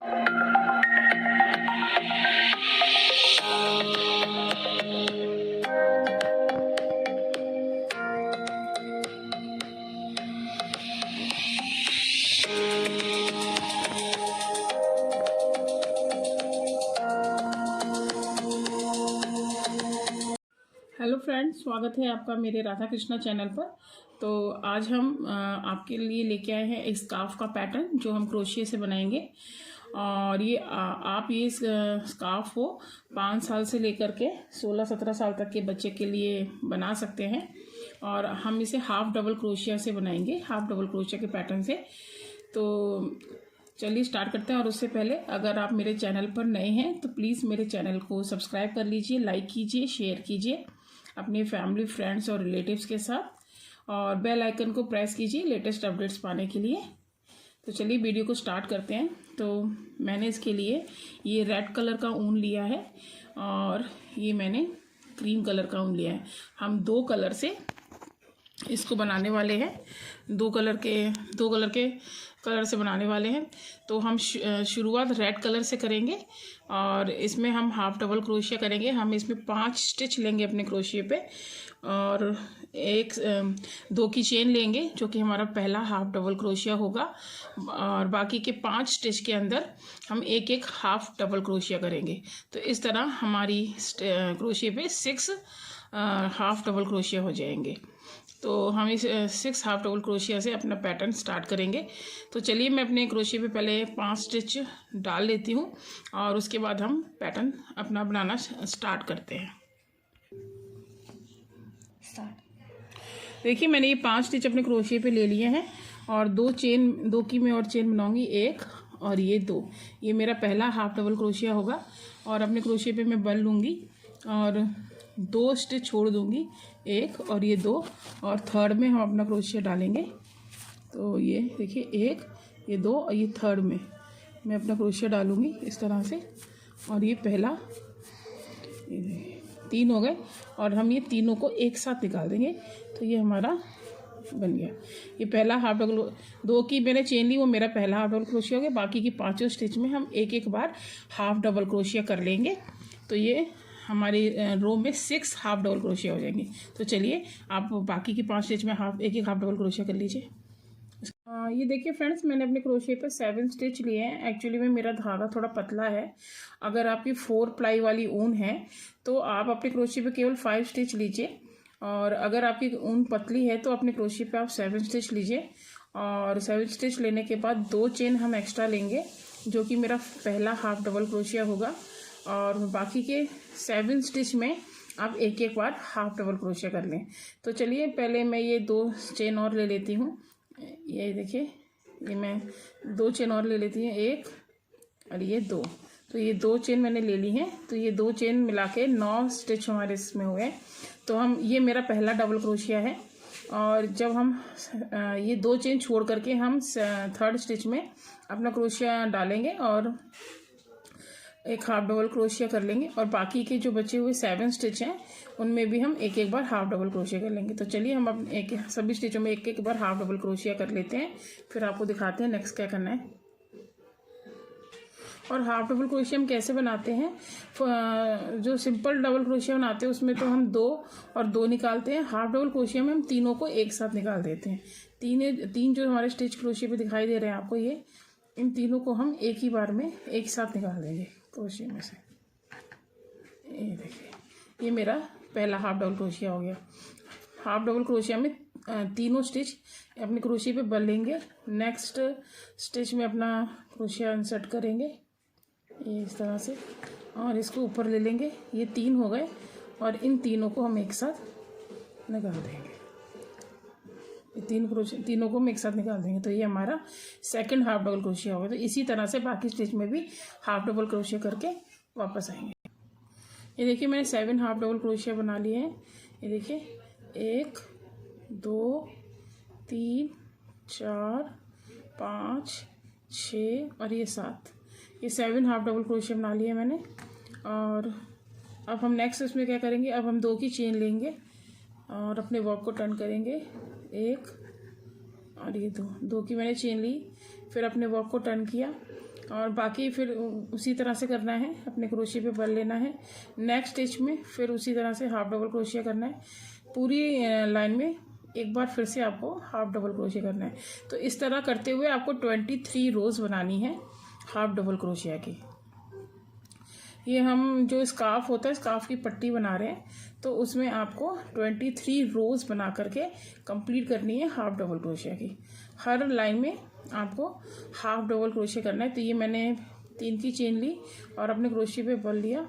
Hello friends, स्वागत है आपका मेरे राधा कृष्णा चैनल पर। तो आज हम आपके लिए लेके आए हैं एक स्कार्फ का पैटर्न जो हम क्रोशिया से बनाएंगे। और ये आप ये स्कार्फ को 5 साल से लेकर के 16-17 साल तक के बच्चे के लिए बना सकते हैं। और हम इसे हाफ डबल क्रोशिया से बनाएंगे, हाफ डबल क्रोशिया के पैटर्न से। तो चलिए स्टार्ट करते हैं। और उससे पहले अगर आप मेरे चैनल पर नए हैं तो प्लीज़ मेरे चैनल को सब्सक्राइब कर लीजिए, लाइक कीजिए, शेयर कीजिए अपने फैमिली, फ्रेंड्स और रिलेटिव्स के साथ, और बेल आइकन को प्रेस कीजिए लेटेस्ट अपडेट्स पाने के लिए। तो चलिए वीडियो को स्टार्ट करते हैं। तो मैंने इसके लिए ये रेड कलर का ऊन लिया है और ये मैंने क्रीम कलर का ऊन लिया है। हम दो कलर से बनाने वाले हैं, दो कलर से बनाने वाले हैं। तो हम शुरुआत रेड कलर से करेंगे और इसमें हम हाफ डबल क्रोशिया करेंगे। हम इसमें 5 स्टिच लेंगे अपने क्रोशिया पे और 2 की चेन लेंगे जो कि हमारा पहला हाफ डबल क्रोशिया होगा। और बाकी के 5 स्टिच के अंदर हम एक हाफ डबल क्रोशिया करेंगे। तो इस तरह हमारी क्रोशिया पे 6 हाफ डबल क्रोशिया हो जाएंगे। तो हम इस 6 हाफ डबल क्रोशिया से अपना पैटर्न स्टार्ट करेंगे। तो चलिए मैं अपने क्रोशिया पे पहले 5 स्टिच डाल लेती हूँ और उसके बाद हम पैटर्न अपना बनाना स्टार्ट करते हैं। देखिए मैंने ये 5 स्टिच अपने क्रोशिया पे ले लिए हैं और 2 की मैं और चेन बनाऊंगी, 1 और ये 2। ये मेरा पहला हाफ डबल क्रोशिया होगा। और अपने क्रोशिया पे मैं बल लूँगी और 2 स्टिच छोड़ दूँगी, 1 और ये 2, और थर्ड में हम अपना क्रोशिया डालेंगे। तो ये देखिए 1, ये 2 और ये थर्ड में मैं अपना क्रोशिया डालूँगी इस तरह से। और ये पहला, 3 हो गए और हम ये तीनों को एक साथ निकाल देंगे। तो ये हमारा बन गया। ये पहला हाफ डबल, 2 की मैंने चेन ली, वो मेरा पहला हाफ डबल क्रोशिया हो गया। बाकी की 5 स्टिच में हम एक बार हाफ डबल क्रोशिया कर लेंगे। तो ये हमारी रो में 6 हाफ डबल क्रोशिया हो जाएंगे। तो चलिए आप बाकी की 5 स्टिच में एक हाफ डबल क्रोशिया कर लीजिए। ये देखिए फ्रेंड्स, मैंने अपने क्रोशिया पे 7 स्टिच लिए हैं। एक्चुअली में मेरा धागा थोड़ा पतला है। अगर आपकी 4 प्लाई वाली ऊन है तो आप अपने क्रोशिया पे केवल 5 स्टिच लीजिए, और अगर आपकी ऊन पतली है तो अपने क्रोशिया पे आप 7 स्टिच लीजिए। और 7 स्टिच लेने के बाद 2 चेन हम एक्स्ट्रा लेंगे जो कि मेरा पहला हाफ डबल क्रोशिया होगा। और बाकी के 7 स्टिच में आप एक बार हाफ डबल क्रोशिया कर लें। तो चलिए पहले मैं ये 2 चेन और ले लेती हूँ। ये देखिए, ये मैं 2 चेन और ले लेती हूँ, 1 और ये 2। तो ये 2 चेन मैंने ले ली हैं। तो ये 2 चेन मिला के 9 स्टिच हमारे इसमें हुए। तो हम, ये मेरा पहला डबल क्रोशिया है। और जब हम ये 2 चेन छोड़ करके हम थर्ड स्टिच में अपना क्रोशिया डालेंगे और एक हाफ डबल क्रोशिया कर लेंगे। और बाकी के जो बचे हुए 7 स्टिच हैं उनमें भी हम एक बार हाफ डबल क्रोशिया कर लेंगे। तो चलिए हम अपने सभी स्टिचों में एक बार हाफ डबल क्रोशिया कर लेते हैं, फिर आपको दिखाते हैं नेक्स्ट क्या करना है। और हाफ डबल क्रोशिया हम कैसे बनाते हैं, जो सिंपल डबल क्रोशिया बनाते हैं उसमें तो हम 2 और 2 निकालते हैं। हाफ डबल क्रोशिया में हम तीनों को एक साथ निकाल देते हैं। तीन जो हमारे स्टिच क्रोशिया पे दिखाई दे रहे हैं आपको, ये इन तीनों को हम एक ही बार में एक साथ निकाल देंगे क्रोशिया में से। ये देखिए, ये मेरा पहला हाफ डबल क्रोशिया हो गया। हाफ डबल क्रोशिया में तीनों स्टिच अपने क्रोशिया पे बल लेंगे। नेक्स्ट स्टिच में अपना क्रोशिया इंसर्ट करेंगे ये इस तरह से, और इसको ऊपर ले लेंगे। ये 3 हो गए और इन तीनों को हम एक साथ निकाल देंगे। तीनों को हम एक साथ निकाल देंगे। तो ये हमारा सेकंड हाफ डबल क्रोशिया होगा। तो इसी तरह से बाकी स्टिच में भी हाफ डबल क्रोशिया करके वापस आएंगे। ये देखिए मैंने 7 हाफ डबल क्रोशिया बना लिए हैं। ये देखिए 1 2 3 4 5 6 और ये 7, ये 7 हाफ डबल क्रोशिया बना लिए मैंने। और अब हम नेक्स्ट इसमें क्या करेंगे, अब हम 2 की चेन लेंगे और अपने वर्क को टर्न करेंगे, 1 और ये 2 की मैंने चेन ली, फिर अपने वर्क को टर्न किया और बाकी फिर उसी तरह से करना है, अपने क्रोशिया पे भर लेना है। नेक्स्ट स्टिच में फिर उसी तरह से हाफ डबल क्रोशिया करना है। पूरी लाइन में एक बार फिर से आपको हाफ डबल क्रोशिया करना है। तो इस तरह करते हुए आपको 23 रोज़ बनानी है हाफ डबल क्रोशिया की। ये हम जो स्कार्फ होता है, स्कार्फ की पट्टी बना रहे हैं, तो उसमें आपको 23 रोज़ बना करके कंप्लीट करनी है हाफ डबल क्रोशिया की। हर लाइन में आपको हाफ डबल क्रोशिया करना है। तो ये मैंने 3 की चेन ली और अपने क्रोशिया पे बल लिया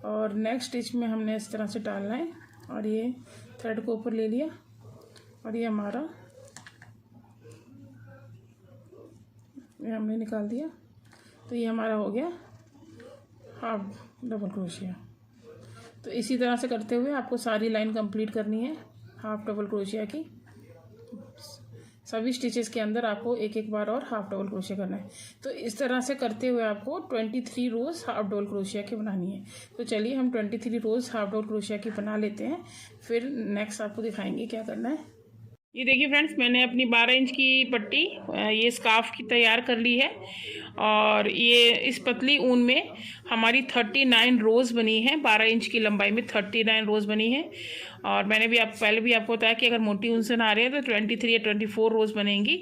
और नेक्स्ट स्टिच में हमने इस तरह से डालना है और ये थ्रेड को ऊपर ले लिया और ये हमारा ये हमने निकाल दिया। तो ये हमारा हो गया हाफ डबल क्रोशिया। तो इसी तरह से करते हुए आपको सारी लाइन कंप्लीट करनी है हाफ डबल क्रोशिया की। सभी स्टिचेस के अंदर आपको एक एक बार और हाफ डबल क्रोशिया करना है। तो इस तरह से करते हुए आपको 23 रोज़ हाफ डबल क्रोशिया की बनानी है। तो चलिए हम 23 रोज़ हाफ डबल क्रोशिया की बना लेते हैं, फिर नेक्स्ट आपको दिखाएंगे क्या करना है। ये देखिए फ्रेंड्स, मैंने अपनी 12 इंच की पट्टी ये स्कार्फ की तैयार कर ली है और ये इस पतली ऊन में हमारी 39 रोज़ बनी है। 12 इंच की लंबाई में 39 रोज़ बनी है। और मैंने भी पहले भी आपको बताया कि अगर मोटी ऊन से ना रहे हैं तो 23 या 24 रोज़ बनेंगी।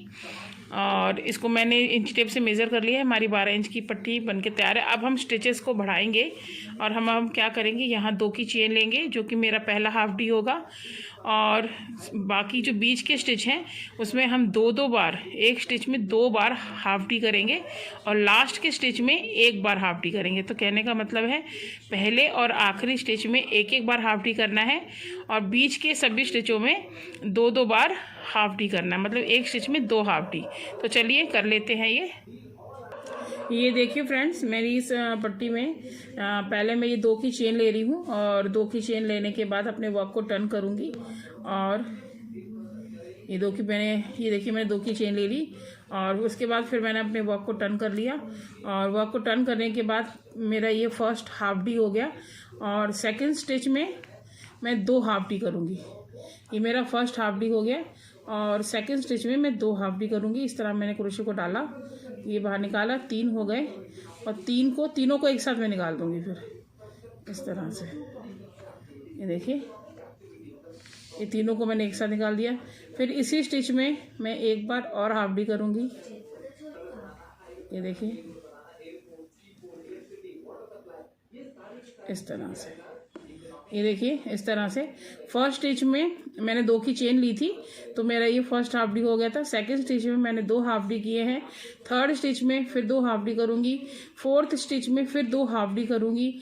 और इसको मैंने इंच टेप से मेज़र कर लिया है। हमारी 12 इंच की पट्टी बनके तैयार है। अब हम स्टिचेस को बढ़ाएंगे और हम क्या करेंगे, यहाँ 2 की चेन लेंगे जो कि मेरा पहला हाफ डी होगा और बाकी जो बीच के स्टिच हैं उसमें हम 2 बार, एक स्टिच में 2 बार हाफ डी करेंगे और लास्ट के स्टिच में 1 बार हाफ डी करेंगे। तो कहने का मतलब है पहले और आखिरी स्टिच में 1 बार हाफ डी करना है और बीच के सभी स्टिचों में 2 बार हाफ डी करना है, मतलब एक स्टिच में 2 हाफ डी। तो चलिए कर लेते हैं ये देखिए फ्रेंड्स, मेरी इस पट्टी में पहले मैं ये 2 की चेन ले रही हूँ और 2 की चेन लेने के बाद अपने वर्क को टर्न करूँगी और ये देखिए मैंने 2 की चेन ले ली और उसके बाद फिर मैंने अपने वर्क को टर्न कर लिया और वर्क को टर्न करने के बाद मेरा ये फर्स्ट हाफ डी हो गया और सेकंड स्टिच में मैं 2 हाफ डी करूँगी। ये मेरा फर्स्ट हाफ डी हो गया और सेकंड स्टिच में मैं 2 हाफ डी करूँगी। इस तरह मैंने क्रोशे को डाला, ये बाहर निकाला, 3 हो गए और तीनों को एक साथ में निकाल दूँगी फिर इस तरह से। ये देखिए, ये तीनों को मैंने एक साथ निकाल दिया। फिर इसी स्टिच में मैं 1 बार और हाफ डी करूँगी। ये देखिए इस तरह से। ये देखिए इस तरह से फर्स्ट स्टिच में मैंने 2 की चेन ली थी तो मेरा ये फर्स्ट हाफ डी हो गया था। सेकंड स्टिच में मैंने 2 हाफ डी किए हैं। थर्ड स्टिच में फिर 2 हाफ डी करूँगी। फोर्थ स्टिच में फिर 2 हाफ डी करूँगी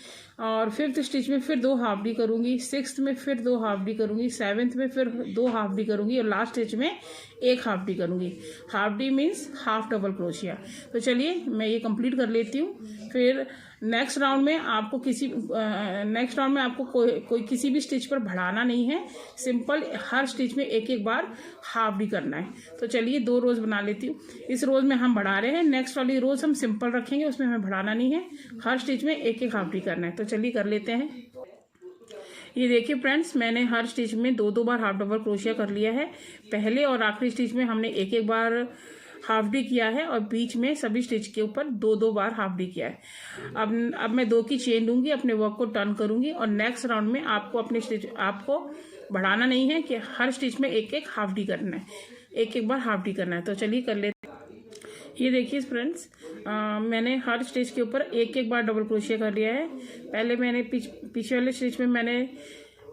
और फिफ्थ स्टिच में फिर 2 हाफ डी करूँगी। सिक्स्थ में फिर 2 हाफ डी करूँगी। सेवन्थ में फिर 2 हाफ डी करूँगी और लास्ट स्टिच में 1 हाफ डी करूँगी। Half D means half double crochet. तो चलिए मैं ये कंप्लीट कर लेती हूँ। फिर नेक्स्ट राउंड में आपको कोई किसी भी स्टिच पर बढ़ाना नहीं है। सिंपल हर स्टिच में 1 बार हाफ डी करना है। तो चलिए 2 रोज़ बना लेती हूँ। इस रोज़ में हम बढ़ा रहे हैं, नेक्स्ट वाली रोज़ हम सिंपल रखेंगे, उसमें हमें बढ़ाना नहीं है। हर स्टिच में 1 हाफ डी करना है। तो चलिए कर लेते हैं। ये देखिए फ्रेंड्स, मैंने हर स्टिच में 2 बार हाफ डबल क्रोशिया कर लिया है। पहले और आखिरी स्टिच में हमने 1 बार हाफ डी किया है और बीच में सभी स्टिच के ऊपर 2 बार हाफ डी किया है। अब मैं 2 की चेन लूँगी, अपने वर्क को टर्न करूँगी और नेक्स्ट राउंड में आपको बढ़ाना नहीं है कि हर स्टिच में 1 हाफ डी करना है, 1 बार हाफ डी करना है। तो चलिए कर लेते हैं। ये देखिए फ्रेंड्स, मैंने हर स्टिच के ऊपर 1 बार डबल क्रोशिया कर लिया है। पहले मैंने पीछे वाले स्टिच में मैंने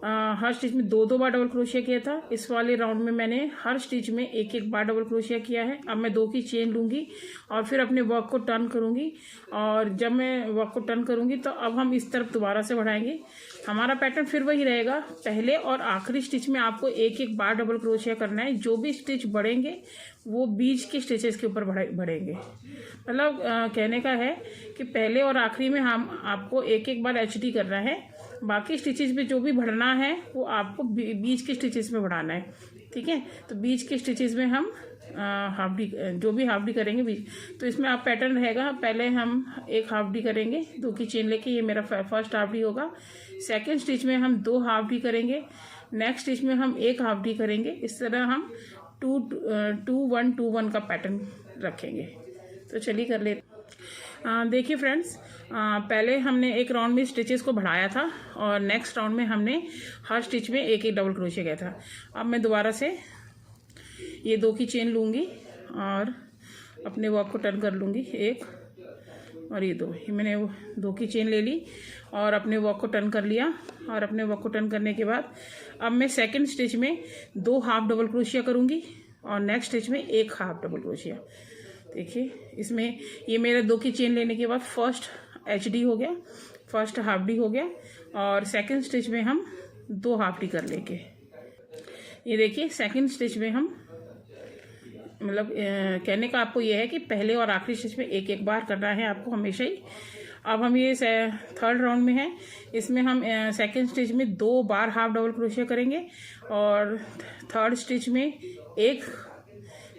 हर स्टिच में 2 बार डबल क्रोशिया किया था। इस वाले राउंड में मैंने हर स्टिच में 1 बार डबल क्रोशिया किया है। अब मैं 2 की चेन लूँगी और फिर अपने वर्क को टर्न करूँगी और जब मैं वर्क को टर्न करूँगी तो अब हम इस तरफ दोबारा से बढ़ाएंगे। हमारा पैटर्न फिर वही रहेगा। पहले और आखिरी स्टिच में आपको 1 बार डबल क्रोशिया करना है। जो भी स्टिच बढ़ेंगे वो बीच के स्टिचेस के ऊपर बढ़ेंगे। मतलब कहने का है कि पहले और आखिरी में आपको 1 बार एचडी करना है। बाकी स्टिचेस में जो भी बढ़ना है वो आपको बीच के स्टिचेस में बढ़ाना है। ठीक है, तो बीच के स्टिचेस में हम हाफ डी, जो भी हाफ डी करेंगे बीच, तो इसमें आप पैटर्न रहेगा। पहले हम 1 हाफ डी करेंगे 2 की चेन लेके, ये मेरा फर्स्ट हाफ डी होगा। सेकंड स्टिच में हम 2 हाफ डी करेंगे। नेक्स्ट स्टिच में हम 1 हाफ डी करेंगे। इस तरह हम 2-1-2-1 का पैटर्न रखेंगे। तो चलिए कर लेते। देखिए फ्रेंड्स, पहले हमने एक राउंड में स्टिचेस को बढ़ाया था और नेक्स्ट राउंड में हमने हर स्टिच में एक एक डबल क्रोशिया किया था। अब मैं दोबारा से ये 2 की चेन लूँगी और अपने वर्क को टर्न कर लूँगी, 1 और ये 2। ये मैंने 2 की चेन ले ली और अपने वर्क को टर्न कर लिया। और अपने वर्क को टर्न करने के बाद अब मैं सेकंड स्टिच में 2 हाफ डबल क्रोशिया करूँगी और नेक्स्ट स्टिच में 1 हाफ डबल क्रोशिया। देखिए इसमें ये मेरा 2 की चेन लेने के बाद फर्स्ट HD हो गया, फर्स्ट हाफ डी हो गया और सेकंड स्टिच में हम 2 हाफ डी कर लेंगे। ये देखिए सेकंड स्टिच में हम मतलब कहने का आपको ये है कि पहले और आखिरी स्टिच में एक एक बार करना है आपको हमेशा ही। अब हम ये थर्ड राउंड में हैं, इसमें हम सेकंड स्टिच में 2 बार हाफ डबल क्रोशिया करेंगे और थर्ड स्टिच में 1,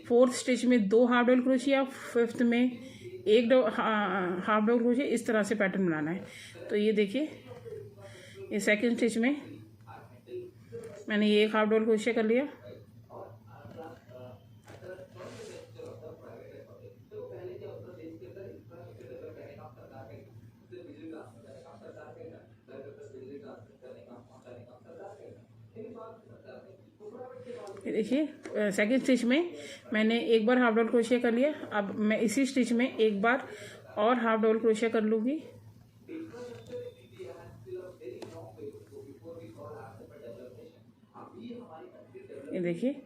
फोर्थ स्टिच में 2 हाफ डबल क्रोशिया, फिफ्थ में 1 हाफ डबल क्रोशिया। इस तरह से पैटर्न बनाना है। तो ये देखिए ये सेकंड स्टिच में मैंने ये 1 हाफ डबल क्रोशिया कर लिया। देखिए सेकंड स्टिच में मैंने 1 बार हाफ डबल क्रोशिया कर लिया। अब मैं इसी स्टिच में 1 बार और हाफ डबल क्रोशिया कर लूँगी। ये देखिए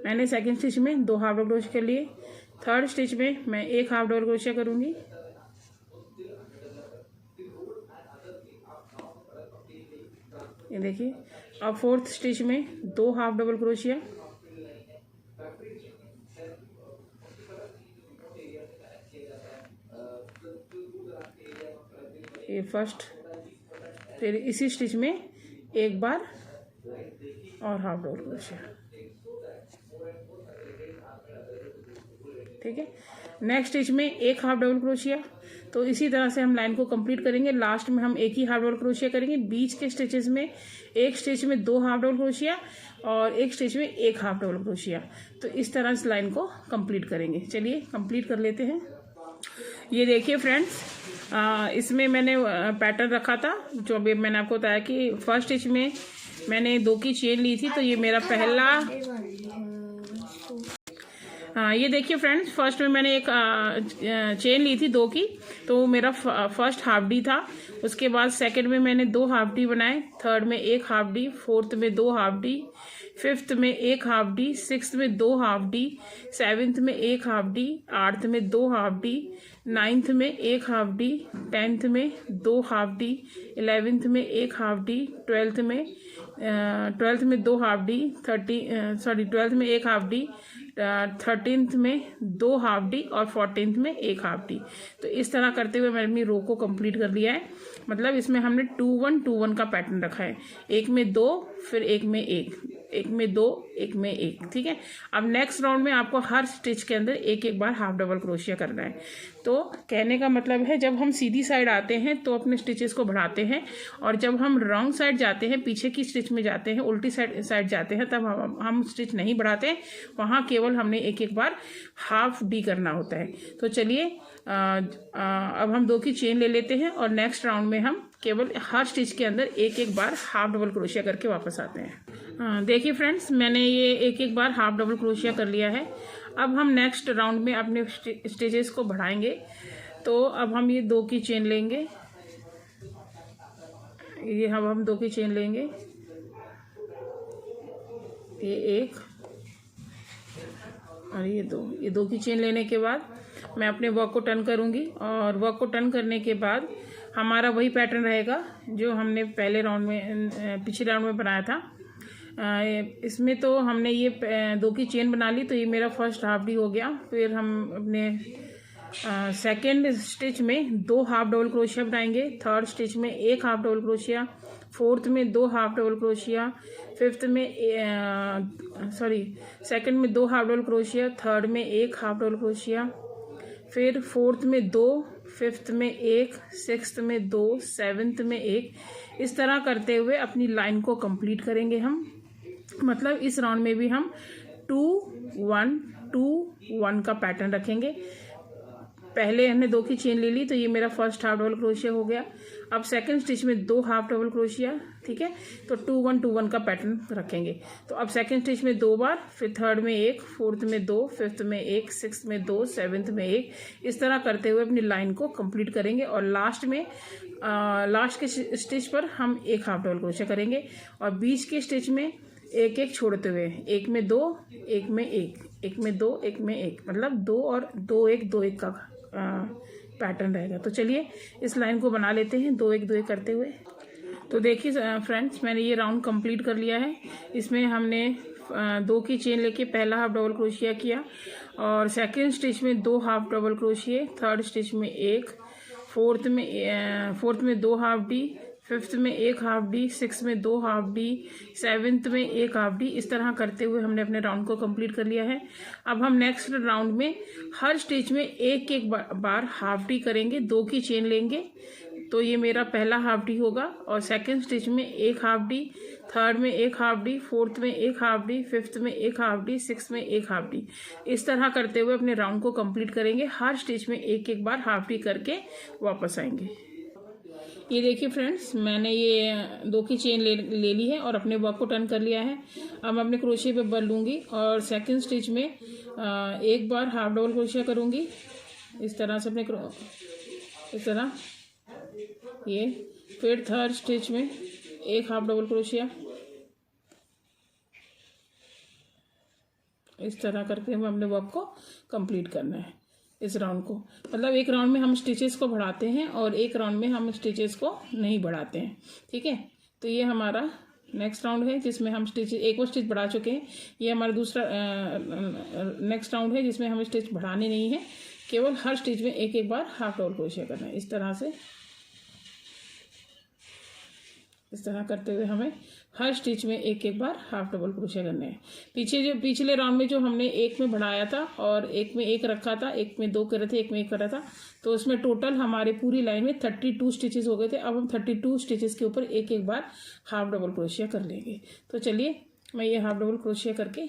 मैंने सेकंड स्टिच में 2 हाफ डबल क्रोशिया कर लिए। थर्ड स्टिच में मैं 1 हाफ डबल क्रोशिया करूँगी। ये देखिए अब फोर्थ स्टिच में 2 हाफ डबल क्रोशिया। ये फर्स्ट, फिर इसी स्टिच में 1 बार और हाफ डबल क्रोशिया। ठीक है, नेक्स्ट स्टिच में 1 हाफ डबल क्रोशिया। तो इसी तरह से हम लाइन को कंप्लीट करेंगे। लास्ट में हम 1 ही हाफ डबल क्रोशिया करेंगे। बीच के स्टिचेस में एक स्टिच में 2 हाफ डबल क्रोशिया और एक स्टिच में 1 हाफ डबल क्रोशिया। तो इस तरह इस लाइन को कंप्लीट करेंगे। चलिए कंप्लीट कर लेते हैं। ये देखिए फ्रेंड्स, इसमें मैंने पैटर्न रखा था जो अभी मैंने आपको बताया कि फर्स्ट स्टिच में मैंने 2 की चेन ली थी। तो ये मेरा पहला, ये देखिए फ्रेंड्स, फर्स्ट में मैंने एक चेन ली थी 2 की, तो मेरा फर्स्ट हाफ डी था। उसके बाद सेकंड में मैंने 2 हाफ डी बनाए, थर्ड में 1 हाफ डी, फोर्थ में 2 हाफ डी, फिफ्थ में 1 हाफ डी, सिक्स्थ में 2 हाफ डी, सेवेंथ में 1 हाफ डी, 8th में 2 हाफ डी, 9th में 1 हाफ डी, 10th में 2 हाफ डी, 11th में 1 हाफ डी, 12th में 2 हाफ डी, 12th में 1 हाफ डी, 13th में 2 हाफ डी और 14th में 1 हाफ डी। तो इस तरह करते हुए मैंने अपनी रो को कंप्लीट कर लिया है। मतलब इसमें हमने 2-1-2-1 का पैटर्न रखा है। 1 में 2, फिर 1 में 1, 1 में 2, 1 में 1। ठीक है, अब नेक्स्ट राउंड में आपको हर स्टिच के अंदर 1-1 बार हाफ डबल क्रोशिया करना है। तो कहने का मतलब है जब हम सीधी साइड आते हैं तो अपने स्टिचेस को बढ़ाते हैं और जब हम रॉन्ग साइड जाते हैं, पीछे की स्टिच में जाते हैं, उल्टी साइड जाते हैं, तब हम स्टिच नहीं बढ़ाते। वहाँ केवल हमने 1-1 बार हाफ डी करना होता है। तो चलिए अब हम 2 की चेन ले लेते हैं और नेक्स्ट राउंड में हम केवल हर स्टिच के अंदर 1-1 बार हाफ डबल क्रोशिया करके वापस आते हैं। देखिए फ्रेंड्स, मैंने ये 1-1 बार हाफ डबल क्रोशिया कर लिया है। अब हम नेक्स्ट राउंड में अपने स्टिचेस को बढ़ाएंगे। तो अब हम ये 2 की चेन लेंगे, ये हम 2 की चेन लेंगे, ये 1 और ये 2। ये 2 की चेन लेने के बाद मैं अपने वर्क को टर्न करूँगी और वर्क को टर्न करने के बाद हमारा वही पैटर्न रहेगा जो हमने पहले राउंड में, पिछले राउंड में बनाया था। इसमें तो हमने ये 2 की चेन बना ली, तो ये मेरा फर्स्ट हाफ डी हो गया। फिर हम अपने सेकेंड स्टिच में 2 हाफ डबल क्रोशिया बनाएंगे, थर्ड स्टिच में 1 हाफ डबल क्रोशिया, फोर्थ में 2 हाफ डबल क्रोशिया, फिफ्थ में सेकंड में 2 हाफ डबल क्रोशिया, थर्ड में 1 हाफ डबल क्रोशिया, फिर फोर्थ में 2, फिफ्थ में 1, सिक्स्थ में 2, सेवेंथ में 1। इस तरह करते हुए अपनी लाइन को कंप्लीट करेंगे हम। मतलब इस राउंड में भी हम 2-1-2-1 का पैटर्न रखेंगे। पहले हमने 2 की चेन ले ली, तो ये मेरा फर्स्ट हाफ डबल क्रोशिया हो गया। अब सेकंड स्टिच में 2 हाफ डबल क्रोशिया, ठीक है, तो 2 1 2 1 का पैटर्न रखेंगे। तो अब सेकंड स्टिच में 2 बार, फिर थर्ड में 1, फोर्थ में 2, फिफ्थ में 1, सिक्स्थ में 2, सेवन्थ में 1, इस तरह करते हुए अपनी लाइन को कंप्लीट करेंगे। और लास्ट में लास्ट के स्टिच पर हम 1 हाफ डबल क्रोशिया करेंगे और बीच के स्टिच में एक एक छोड़ते हुए, एक में 2, एक में 1, एक में 2, एक में 1, मतलब 2 और 2 1 2 1 का पैटर्न रहेगा। तो चलिए इस लाइन को बना लेते हैं 2 1 2 1 करते हुए। तो देखिए फ्रेंड्स, मैंने ये राउंड कंप्लीट कर लिया है। इसमें हमने 2 की चेन लेके पहला हाफ डबल क्रोशिया किया और सेकंड स्टिच में 2 half double crochet, third stitch में 1, फोर्थ में 2 हाफ डी, फिफ्थ में 1 हाफ डी, सिक्स में 2 हाफ डी, सेवन्थ में 1 हाफ डी, इस तरह करते हुए हमने अपने राउंड को कंप्लीट कर लिया है। अब हम नेक्स्ट राउंड में हर स्टिच में एक एक बार हाफ डी करेंगे, 2 की चेन लेंगे, तो ये मेरा पहला हाफ डी होगा और सेकंड स्टिच में 1 हाफ डी, थर्ड में 1 हाफ डी, फोर्थ में 1 हाफ डी, फिफ्थ में 1 हाफ डी, सिक्स में 1 हाफ डी, इस तरह करते हुए अपने राउंड को कंप्लीट करेंगे। हर स्टिच में एक एक बार हाफ डी करके वापस आएंगे। ये देखिए फ्रेंड्स, मैंने ये 2 की चेन ले ली है और अपने वर्क को टर्न कर लिया है। अब मैं अपने क्रोशिया पे बल लूँगी और सेकंड स्टिच में एक बार हाफ डबल क्रोशिया करूँगी, इस तरह से अपने इस तरह ये, फिर थर्ड स्टिच में 1 हाफ डबल क्रोशिया, इस तरह करके हमें अपने वर्क को कंप्लीट करना है। इस राउंड को, मतलब एक राउंड में हम स्टिचेस को बढ़ाते हैं और एक राउंड में हम स्टिचेस को नहीं बढ़ाते हैं, ठीक है। तो ये हमारा नेक्स्ट राउंड है जिसमें हम स्टिच, एक और स्टिच बढ़ा चुके हैं। ये हमारा दूसरा नेक्स्ट राउंड है जिसमें हमें स्टिच बढ़ाने नहीं है, केवल हर स्टिच में एक एक बार हाफ डबल क्रोशिया करना है। इस तरह से, इस तरह करते हुए हमें हर स्टिच में एक एक बार हाफ डबल क्रोशिया करने हैं। पिछले राउंड में जो हमने एक में बढ़ाया था और एक में 1 रखा था, एक में 2 करे थे, एक में 1 करा था, तो उसमें टोटल हमारे पूरी लाइन में 32 स्टिचेस हो गए थे। अब हम 32 स्टिचेस के ऊपर एक एक बार हाफ डबल क्रोशिया कर लेंगे। तो चलिए मैं ये हाफ डबल क्रोशिया करके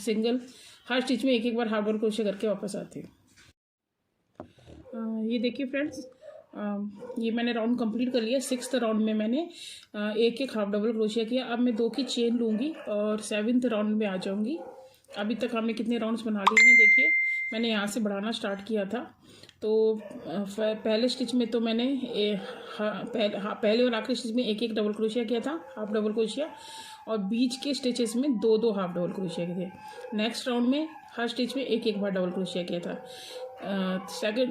सिंगल हर स्टिच में एक एक बार हाफ डबल क्रोशिया करके वापस आती हूँ। ये देखिए फ्रेंड्स, ये मैंने राउंड कंप्लीट कर लिया। 6th राउंड में मैंने एक एक हाफ डबल क्रोशिया किया। अब मैं 2 की चेन लूँगी और 7th राउंड में आ जाऊँगी। अभी तक हमने कितने राउंड्स बना लिए हैं देखिए। मैंने यहाँ से बढ़ाना स्टार्ट किया था, तो पहले स्टिच में तो मैंने पहले और आखिरी स्टिच में एक एक डबल क्रोशिया किया था, हाफ डबल क्रोशिया, और बीच के स्टिचेस में 2 हाफ डबल क्रोशिया किए थे। नेक्स्ट राउंड में हर स्टिच में एक एक बार डबल क्रोशिया किया था।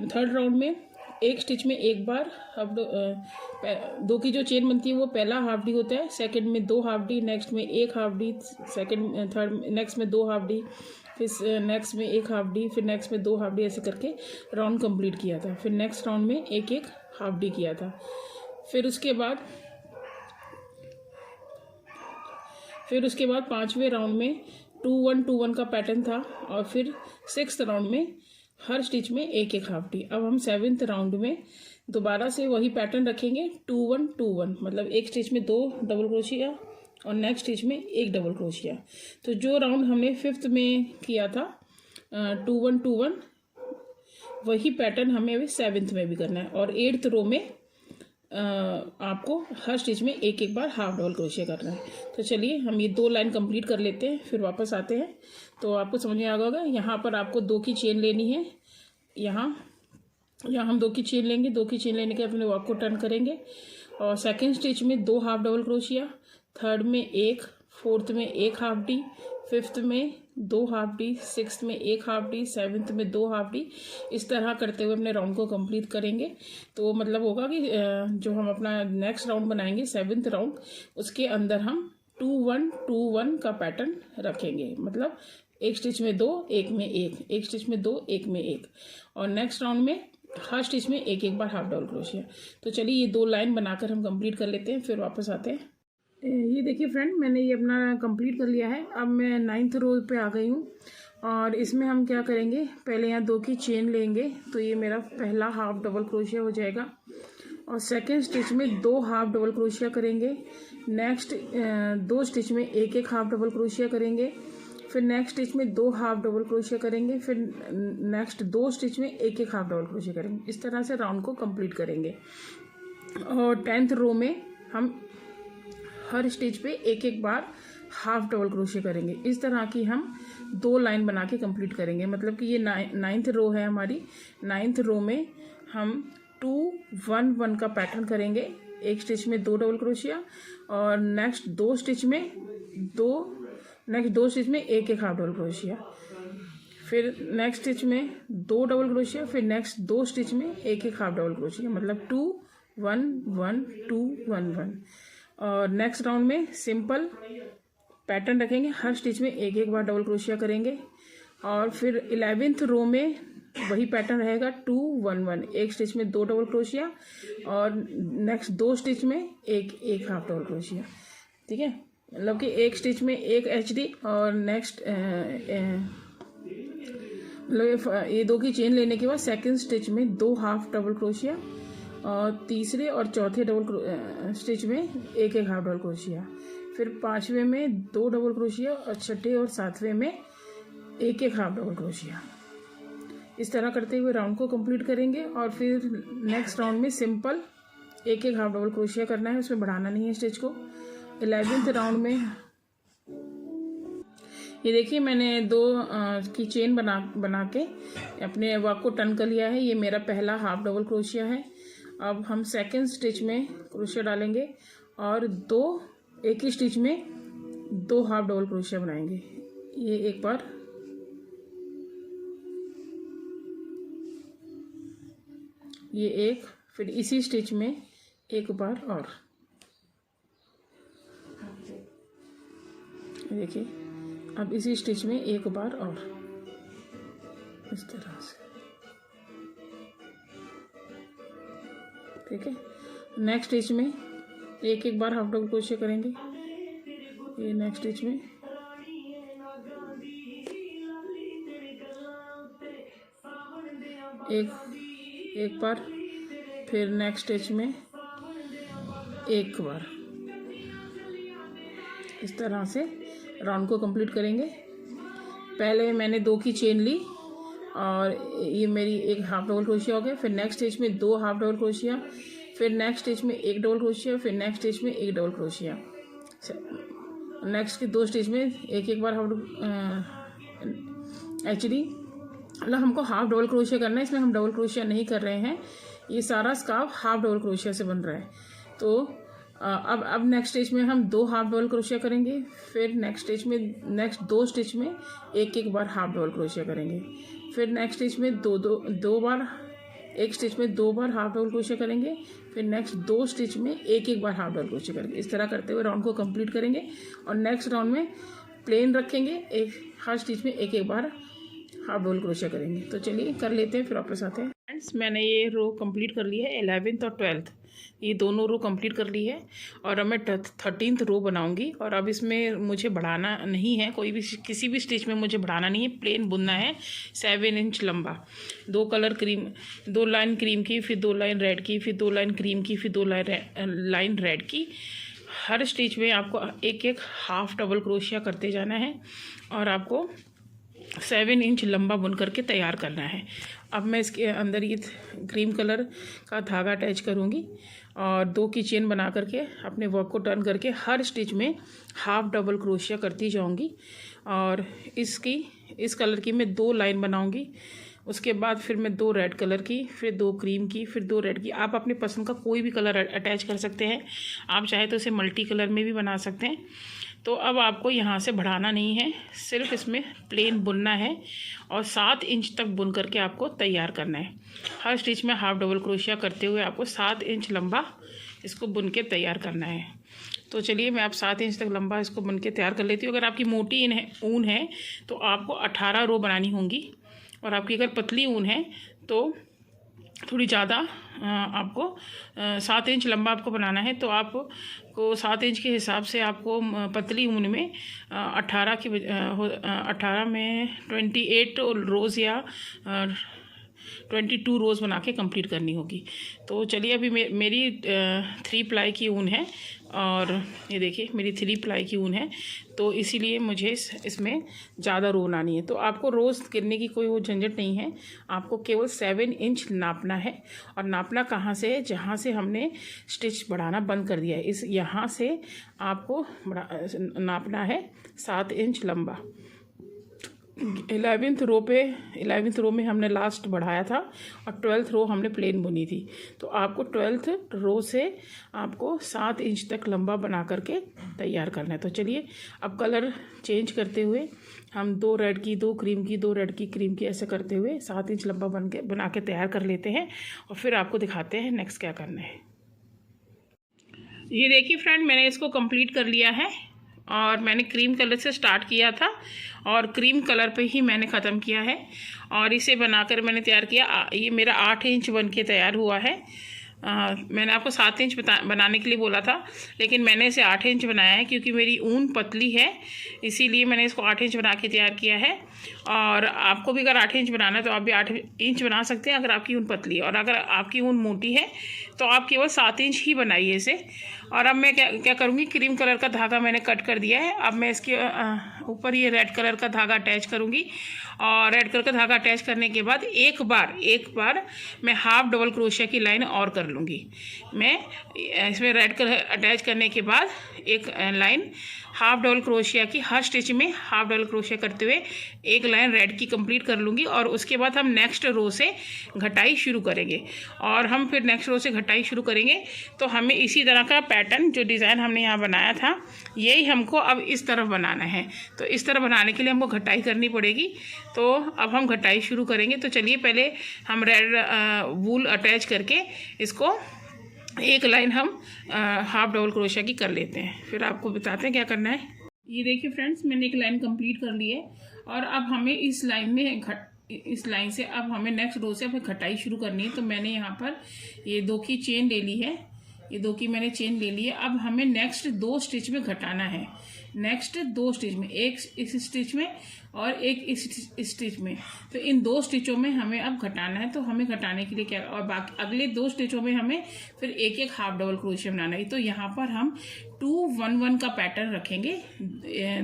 थर्ड राउंड में एक स्टिच में एक बार हाफ 2 की जो चेन बनती है वो पहला हाफ डी होता है, सेकंड में 2 हाफ डी, नेक्स्ट में 1 हाफ डी, थर्ड नेक्स्ट में 2 हाफ डी, फिर नेक्स्ट में 1 हाफ डी, फिर नेक्स्ट में 2 हाफ डी, ऐसे करके राउंड कंप्लीट किया था। फिर नेक्स्ट राउंड में एक एक हाफ डी किया था। फिर उसके बाद 5वें राउंड में 2 1 2 1 का पैटर्न था और फिर 6th राउंड में हर स्टिच में एक एक हाफ डी। अब हम 7th राउंड में दोबारा से वही पैटर्न रखेंगे, 2 1 2 1, मतलब एक स्टिच में 2 डबल क्रोशिया और नेक्स्ट स्टिच में 1 डबल क्रोशिया। तो जो राउंड हमने 5th में किया था 2 1 2 1, वही पैटर्न हमें अभी 7th में भी करना है। और 8th रो में आपको हर स्टिच में एक एक बार हाफ डबल क्रोशिया करना है। तो चलिए हम ये 2 लाइन कंप्लीट कर लेते हैं, फिर वापस आते हैं। तो आपको समझ में आ गया होगा, यहाँ पर आपको 2 की चेन लेनी है। यहाँ हम 2 की चेन लेंगे। 2 की चेन लेने के अपने वर्क को टर्न करेंगे और सेकंड स्टिच में 2 हाफ डबल क्रोशिया, थर्ड में 1, फोर्थ में 1 हाफ डी, फिफ्थ में 2 हाफ डी, सिक्स्थ में 1 हाफ डी, सेवन्थ में 2 हाफ डी, इस तरह करते हुए अपने राउंड को कंप्लीट करेंगे। तो मतलब होगा कि जो हम अपना नेक्स्ट राउंड बनाएंगे 7th राउंड, उसके अंदर हम 2 1 2 1 का पैटर्न रखेंगे। मतलब एक स्टिच में 2, एक में 1, एक स्टिच में 2, एक में 1, और नेक्स्ट राउंड में हर स्टिच में एक एक बार हाफ डबल क्रोशिया। तो चलिए ये 2 लाइन बनाकर हम कंप्लीट कर लेते हैं, फिर वापस आते हैं। ये देखिए फ्रेंड, मैंने ये अपना कंप्लीट कर लिया है। अब मैं 9th रो पे आ गई हूँ और इसमें हम क्या करेंगे, पहले यहाँ 2 की चेन लेंगे, तो ये मेरा पहला हाफ डबल क्रोशिया हो जाएगा और सेकंड स्टिच में 2 हाफ डबल क्रोशिया करेंगे। नेक्स्ट 2 स्टिच में एक एक हाफ डबल क्रोशिया करेंगे। फिर नेक्स्ट स्टिच में 2 हाफ डबल क्रोशिया करेंगे, फिर नेक्स्ट 2 स्टिच में एक एक हाफ डबल क्रोशिया करेंगे। इस तरह से राउंड को कंप्लीट करेंगे। और 10th रो में हम हर स्टिच पे एक एक बार हाफ डबल क्रोशिया करेंगे। इस तरह की हम 2 लाइन बना के कंप्लीट करेंगे। मतलब कि ये 9th रो है हमारी। 9th रो में हम 2 1 1 का पैटर्न करेंगे। एक स्टिच में 2 डबल क्रोशिया और नेक्स्ट 2 स्टिच में एक एक हाफ डबल क्रोशिया, फिर नेक्स्ट स्टिच में 2 डबल क्रोशिया, फिर नेक्स्ट 2 स्टिच में एक एक हाफ डबल क्रोशिया, मतलब 2 1 1 2 1 1। और नेक्स्ट राउंड में सिंपल पैटर्न रखेंगे, हर स्टिच में एक एक बार डबल क्रोशिया करेंगे। और फिर 11th रो में वही पैटर्न रहेगा 2 1 1। एक स्टिच में 2 डबल क्रोशिया और नेक्स्ट 2 स्टिच में एक एक हाफ डबल क्रोशिया। ठीक है, मतलब कि एक स्टिच में एक HD और नेक्स्ट मतलब ये 2 की चेन लेने के बाद सेकंड स्टिच में 2 हाफ डबल क्रोशिया और तीसरे और चौथे डबल स्टिच में एक एक हाफ डबल क्रोशिया, फिर 5वें में 2 डबल क्रोशिया और छठे और 7वें में एक एक हाफ डबल क्रोशिया। इस तरह करते हुए राउंड को कंप्लीट करेंगे। और फिर नेक्स्ट राउंड में सिंपल एक एक हाफ डबल क्रोशिया करना है, उसमें बढ़ाना नहीं है स्टिच को। 11th राउंड में ये देखिए मैंने 2 की चेन बना के अपने वर्क को टर्न कर लिया है। ये मेरा पहला हाफ डबल क्रोशिया है। अब हम सेकंड स्टिच में क्रोशिया डालेंगे और एक ही स्टिच में 2 हाफ डबल क्रोशिया बनाएंगे। ये एक बार, ये एक, फिर इसी स्टिच में एक बार और। देखिए अब इसी स्टिच में एक बार और, इस तरह से। ठीक है, नेक्स्ट स्टिच में एक एक बार हाफ डबल क्रोशिया करेंगे। ये नेक्स्ट स्टिच में एक बार, फिर नेक्स्ट स्टिच में एक बार। इस तरह से राउंड को कंप्लीट करेंगे। पहले मैंने 2 की चेन ली और ये मेरी एक हाफ डबल क्रोशिया हो गया। फिर नेक्स्ट स्टिच में 2 हाफ डबल क्रोशिया, फिर नेक्स्ट स्टिच में एक डबल क्रोशिया, फिर नेक्स्ट स्टिच में एक डबल क्रोशिया। नेक्स्ट के 2 स्टिच में एक एक बार हाफ HD, मतलब हमको हाफ डबल क्रोशिया करना है। इसमें हम डबल क्रोशिया नहीं कर रहे हैं। ये सारा स्कार्फ हाफ डबल क्रोशिया से बन रहा है। तो अब नेक्स्ट स्टिच में हम 2 हाफ डबल क्रोशिया करेंगे। फिर नेक्स्ट स्टिच में नेक्स्ट 2 स्टिच में एक एक बार हाफ डबल क्रोशिया करेंगे। फिर नेक्स्ट स्टिच में दो बार, एक स्टिच में 2 बार हाफ डबल क्रोशिया करेंगे। फिर नेक्स्ट 2 स्टिच में एक एक बार हाफ डबल क्रोशिया करेंगे। इस तरह करते हुए राउंड को कंप्लीट करेंगे। और नेक्स्ट राउंड में प्लेन रखेंगे, हर स्टिच में एक एक बार हाफ डबल क्रोशिया करेंगे। तो चलिए कर लेते हैं, फिर वापस आते हैं। फ्रेंड्स मैंने ये रो कंप्लीट कर ली है, 11th और 12th, ये दोनों रो कंप्लीट कर ली है। और अब मैं 13th रो बनाऊंगी। और अब इसमें मुझे बढ़ाना नहीं है, किसी भी स्टिच में मुझे बढ़ाना नहीं है, प्लेन बुनना है 7 इंच लंबा। 2 लाइन क्रीम की, फिर 2 लाइन रेड की, फिर 2 लाइन क्रीम की, फिर 2 लाइन रेड की। हर स्टिच में आपको एक एक हाफ डबल क्रोशिया करते जाना है और आपको 7 इंच लंबा बुन करके तैयार करना है। अब मैं इसके अंदर ये क्रीम कलर का धागा अटैच करूँगी और 2 की चेन बना करके अपने वर्क को टर्न करके हर स्टिच में हाफ डबल क्रोशिया करती जाऊँगी। और इस कलर की मैं 2 लाइन बनाऊँगी। उसके बाद फिर मैं 2 रेड कलर की, फिर 2 क्रीम की, फिर 2 रेड की। आप अपनी पसंद का कोई भी कलर अटैच कर सकते हैं। आप चाहे तो इसे मल्टी कलर में भी बना सकते हैं। तो अब आपको यहाँ से बढ़ाना नहीं है, सिर्फ इसमें प्लेन बुनना है और 7 इंच तक बुन करके आपको तैयार करना है। हर स्टिच में हाफ डबल क्रोशिया करते हुए आपको 7 इंच लंबा इसको बुन के तैयार करना है। तो चलिए मैं आप 7 इंच तक लंबा इसको बुन के तैयार कर लेती हूँ। अगर आपकी मोटी ऊन है तो आपको 18 रो बनानी होंगी, और आपकी अगर पतली ऊन है तो थोड़ी ज़्यादा आपको 7 इंच लंबा आपको बनाना है। तो आपको 7 इंच के हिसाब से आपको पतली ऊन में 18 में 28 रोज़ या 22 रोज़ बना के कंप्लीट करनी होगी। तो चलिए अभी मेरी 3 प्लाई की ऊन है और ये देखिए मेरी 3 प्लाई की ऊन है, तो इसीलिए मुझे इसमें ज़्यादा रो बनानी है। तो आपको रोज़ गिरने की कोई वो झंझट नहीं है, आपको केवल 7 इंच नापना है। और नापना कहाँ से है? जहाँ से हमने स्टिच बढ़ाना बंद कर दिया है, इस यहाँ से आपको नापना है 7 इंच लंबा। 11th रो में हमने लास्ट बढ़ाया था और 12th रो हमने प्लेन बुनी थी। तो आपको 12th रो से आपको 7 इंच तक लंबा बना करके तैयार करना है। तो चलिए अब कलर चेंज करते हुए हम 2 रेड की, 2 क्रीम की, 2 रेड की, क्रीम की, ऐसे करते हुए 7 इंच लंबा बना के तैयार कर लेते हैं और फिर आपको दिखाते हैं नेक्स्ट क्या करना है। ये देखिए फ्रेंड, मैंने इसको कंप्लीट कर लिया है और मैंने क्रीम कलर से स्टार्ट किया था और क्रीम कलर पे ही मैंने ख़त्म किया है और इसे बनाकर मैंने तैयार किया। ये मेरा 8 इंच बन के तैयार हुआ है। मैंने आपको 7 इंच बनाने के लिए बोला था, लेकिन मैंने इसे 8 इंच बनाया है क्योंकि मेरी ऊन पतली है, इसीलिए मैंने इसको 8 इंच बना के तैयार किया है। और आपको भी अगर 8 इंच बनाना है तो आप भी 8 इंच बना सकते हैं अगर आपकी ऊन पतली है, और अगर आपकी ऊन मोटी है तो आप केवल 7 इंच ही बनाइए इसे। और अब मैं क्या करूँगी, क्रीम कलर का धागा मैंने कट कर दिया है। अब मैं इसके ऊपर ये रेड कलर का धागा अटैच करूँगी और रेड कलर का धागा अटैच करने के बाद एक बार मैं हाफ डबल क्रोशिया की लाइन और कर लूँगी। मैं इसमें रेड कलर अटैच करने के बाद एक लाइन हाफ डबल क्रोशिया की, हर स्टिच में हाफ डबल क्रोशिया करते हुए एक लाइन रेड की कंप्लीट कर लूँगी। और उसके बाद हम नेक्स्ट रो से घटाई शुरू करेंगे और हम फिर नेक्स्ट रो से घटाई शुरू करेंगे। तो हमें इसी तरह का पैटर्न, जो डिज़ाइन हमने यहाँ बनाया था, यही हमको अब इस तरफ बनाना है। तो इस तरफ बनाने के लिए हमको घटाई करनी पड़ेगी। तो अब हम घटाई शुरू करेंगे। तो चलिए पहले हम रेड वूल अटैच करके इसको एक लाइन हम हाफ डबल क्रोशिया की कर लेते हैं, फिर आपको बताते हैं क्या करना है। ये देखिए फ्रेंड्स, मैंने एक लाइन कंप्लीट कर ली है और अब हमें इस लाइन से अब हमें नेक्स्ट रो से घटाई शुरू करनी है। तो मैंने यहाँ पर ये 2 की चेन ले ली है, ये 2 की मैंने चेन ले ली है। अब हमें नेक्स्ट 2 स्टिच में घटाना है, नेक्स्ट 2 स्टिच में, एक इस स्टिच में और एक इस स्टिच में। तो इन 2 स्टिचों में हमें अब घटाना है। तो हमें घटाने के लिए क्या, और बाकी अगले 2 स्टिचों में हमें फिर एक हाफ डबल क्रोशिया बनाना है। तो यहाँ पर हम 2-1-1 का पैटर्न रखेंगे,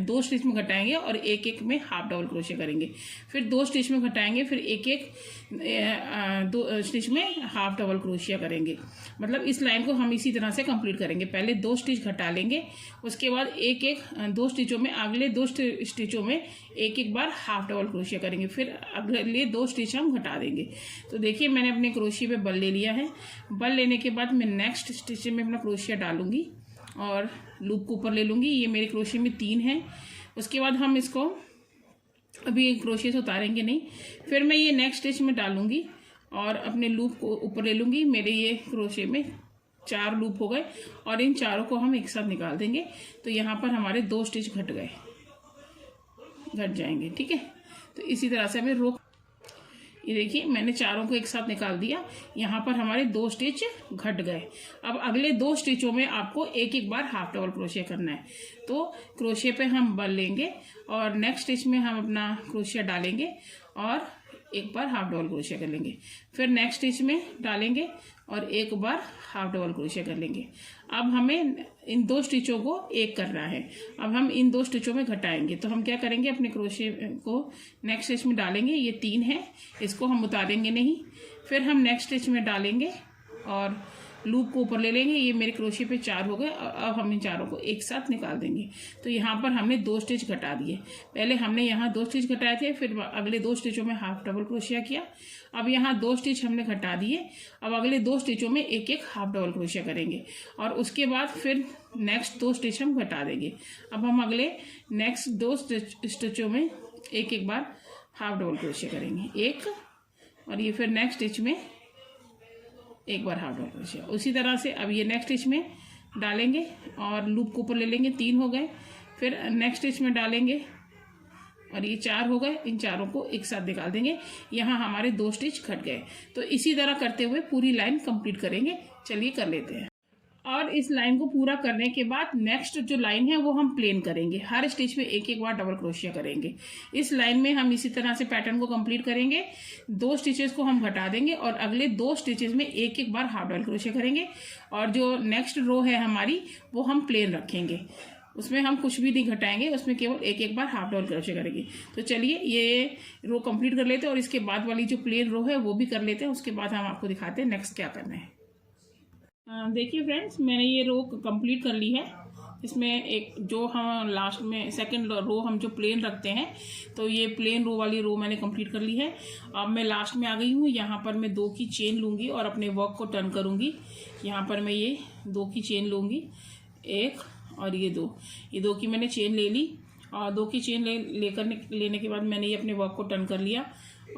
2 स्टिच में घटाएंगे और एक में हाफ डबल क्रोशिया करेंगे, फिर 2 स्टिच में घटाएंगे, फिर एक 2 स्टिच में हाफ डबल क्रोशिया करेंगे। मतलब इस लाइन को हम इसी तरह से कंप्लीट करेंगे। पहले 2 स्टिच घटा लेंगे, उसके बाद 2 स्टिचों में, अगले 2 स्टिचों में एक बार हाफ डबल क्रोशिया करेंगे, फिर अगले 2 स्टिच हम घटा देंगे। तो देखिए मैंने अपने क्रोशिया पे बल ले लिया है। बल लेने के बाद मैं नेक्स्ट स्टिच में अपना क्रोशिया डालूंगी और लूप को ऊपर ले लूँगी। ये मेरे क्रोशिया में 3 है। उसके बाद हम इसको अभी क्रोशिया से उतारेंगे नहीं, फिर मैं ये नेक्स्ट स्टिच में डालूंगी और अपने लूप को ऊपर ले लूँगी। मेरे ये क्रोशिया में 4 लूप हो गए और इन चारों को हम एक साथ निकाल देंगे। तो यहाँ पर हमारे 2 स्टिच घट जाएंगे, ठीक है। तो इसी तरह से हमें ये देखिए मैंने चारों को एक साथ निकाल दिया, यहाँ पर हमारे 2 स्टिच घट गए। अब अगले 2 स्टिचों में आपको एक बार हाफ डबल क्रोशिया करना है। तो क्रोशिया पे हम बल लेंगे और नेक्स्ट स्टिच में हम अपना क्रोशिया डालेंगे और एक बार हाफ डबल क्रोशिया कर लेंगे, फिर नेक्स्ट स्टिच में डालेंगे और एक बार हाफ डबल क्रोशिया कर लेंगे। अब हमें इन 2 स्टिचों को एक करना है। अब हम इन 2 स्टिचों में घटाएंगे। तो हम क्या करेंगे, अपने क्रोशिया को नेक्स्ट स्टिच में डालेंगे, ये 3 है, इसको हम उतारेंगे नहीं। फिर हम नेक्स्ट स्टिच में डालेंगे और लूप को ऊपर ले लेंगे। ये मेरे क्रोशिया पे 4 हो गए और अब हम इन चारों को एक साथ निकाल देंगे। तो यहाँ पर हमने 2 स्टिच घटा दिए। पहले हमने यहाँ 2 स्टिच घटाए थे, फिर अगले 2 स्टिचों में हाफ डबल क्रोशिया किया। अब यहाँ 2 स्टिच हमने घटा दिए। अब अगले 2 स्टिचों में एक हाफ डबल क्रोशिया करेंगे और उसके बाद फिर नेक्स्ट 2 स्टिच हम घटा देंगे। अब हम अगले नेक्स्ट 2 स्टिचों में एक बार हाफ डबल क्रोशिया करेंगे, एक, और ये फिर नेक्स्ट स्टिच में एक बार हाफ डबल क्रोशिया। उसी तरह से अब ये नेक्स्ट स्टिच में डालेंगे और लूप को ऊपर ले लेंगे, 3 हो गए। फिर नेक्स्ट स्टिच में डालेंगे और ये 4 हो गए। इन चारों को एक साथ निकाल देंगे। यहाँ हमारे 2 स्टिच घट गए। तो इसी तरह करते हुए पूरी लाइन कंप्लीट करेंगे। चलिए कर लेते हैं। और इस लाइन को पूरा करने के बाद नेक्स्ट जो लाइन है वो हम प्लेन करेंगे। हर स्टिच में एक एक बार डबल क्रोशिया करेंगे। इस लाइन में हम इसी तरह से पैटर्न को कंप्लीट करेंगे। 2 स्टिचेस को हम घटा देंगे और अगले 2 स्टिचेस में एक एक बार हाफ डबल क्रोशिया करेंगे और जो नेक्स्ट रो है हमारी वो हम प्लेन रखेंगे। उसमें हम कुछ भी नहीं घटाएंगे, उसमें केवल एक एक बार हाफ डबल क्रोशिया करेंगे। तो चलिए ये रो कंप्लीट कर लेते हैं और इसके बाद वाली जो प्लेन रो है वो भी कर लेते हैं। उसके बाद हम आपको दिखाते हैं नेक्स्ट क्या करना है। देखिए फ्रेंड्स, मैंने ये रो कंप्लीट कर ली है। इसमें एक जो हम लास्ट में सेकंड रो हम जो प्लेन रखते हैं, तो ये प्लेन रो वाली रो मैंने कंप्लीट कर ली है। अब मैं लास्ट में आ गई हूँ। यहाँ पर मैं 2 की चेन लूँगी और अपने वर्क को टर्न करूँगी। यहाँ पर मैं ये 2 की चेन लूँगी, 1 और ये 2 की मैंने चेन ले ली और 2 की चेन लेने के बाद मैंने ये अपने वर्क को टर्न कर लिया।